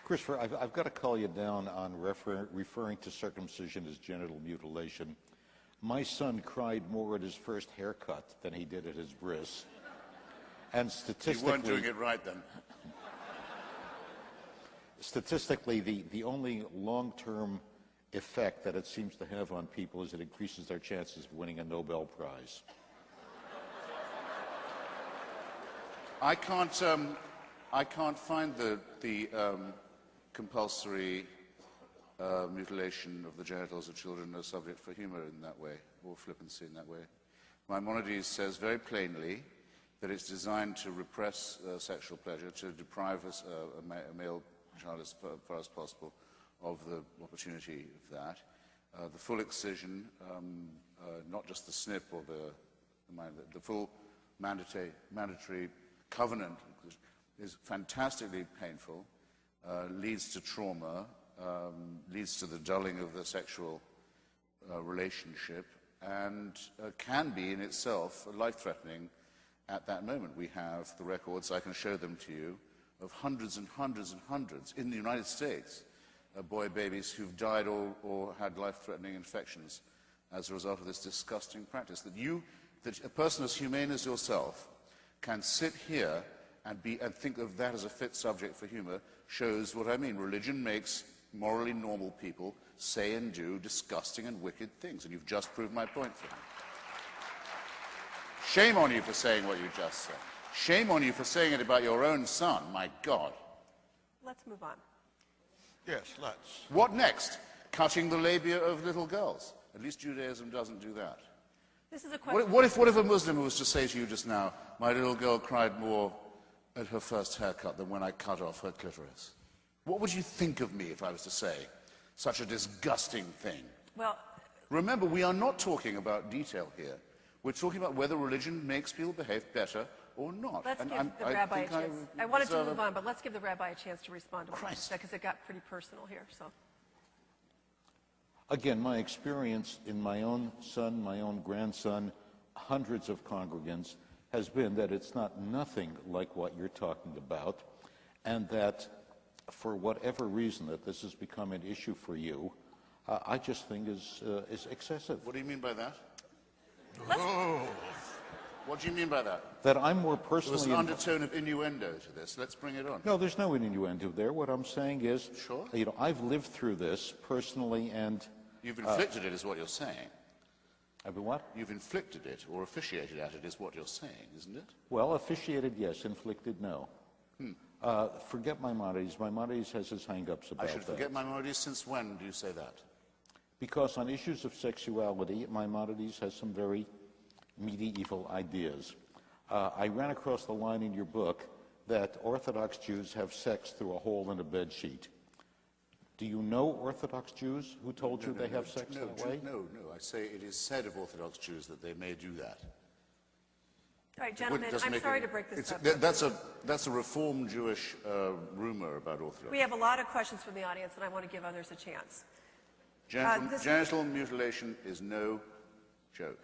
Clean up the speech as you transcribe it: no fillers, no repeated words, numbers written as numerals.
Christopher, I've got to call you down on referring to circumcision as genital mutilation. My son cried more at his first haircut than he did at his bris. And statistically... You weren't doing it right then. Statistically, the only long-term effect that it seems to have on people is it increases their chances of winning a Nobel Prize. I can't find the compulsory mutilation of the genitals of children a subject for humor in that way, or flippancy in that way. Maimonides says very plainly that it's designed to repress sexual pleasure, to deprive a male child as far as possible of the opportunity of that. The full excision, not just the snip or the full mandatory covenant is fantastically painful, leads to trauma, leads to the dulling of the sexual relationship, and can be in itself life-threatening at that moment. We have the records, I can show them to you, of hundreds and hundreds and hundreds in the United States, boy babies who've died or had life-threatening infections as a result of this disgusting practice. That a person as humane as yourself can sit here and think of that as a fit subject for humor shows what I mean. Religion makes morally normal people say and do disgusting and wicked things, and you've just proved my point for me. Shame on you for saying what you just said. Shame on you for saying it about your own son, my God. Let's move on. Yes, let's. What next? Cutting the labia of little girls. At least Judaism doesn't do that. This is a question. What if a Muslim was to say to you just now, my little girl cried more at her first haircut than when I cut off her clitoris? What would you think of me if I was to say such a disgusting thing? Well, remember, we are not talking about detail here. We're talking about whether religion makes people behave better or not. Let's give the rabbi a chance. I wanted to move on, but let's give the rabbi a chance to respond to what you said, because it got pretty personal here. So, again, my experience in my own son, my own grandson, hundreds of congregants, has been that it's not nothing like what you're talking about, and that for whatever reason that this has become an issue for you, I just think is excessive. What do you mean by that? Oh. What do you mean by that? That I'm more personally... There's an undertone of innuendo to this. Let's bring it on. No, there's no innuendo there. What I'm saying is, sure. You know, I've lived through this personally, and... You've inflicted it, is what you're saying. I've been what? You've inflicted it, or officiated at it, is what you're saying, isn't it? Well, officiated, yes. Inflicted, no. Forget Maimonides. Maimonides has his hang-ups about that. I should forget Maimonides. Since when do you say that? Because on issues of sexuality, Maimonides has some very medieval ideas. I ran across the line in your book that Orthodox Jews have sex through a hole in a bedsheet. Do you know Orthodox Jews who told you they have sex that way? No. I say it is said of Orthodox Jews that they may do that. all right, gentlemen, I'm sorry to break this up. That's a Reformed Jewish rumor about Orthodox. We have a lot of questions from the audience, and I want to give others a chance. Genital mutilation is no joke.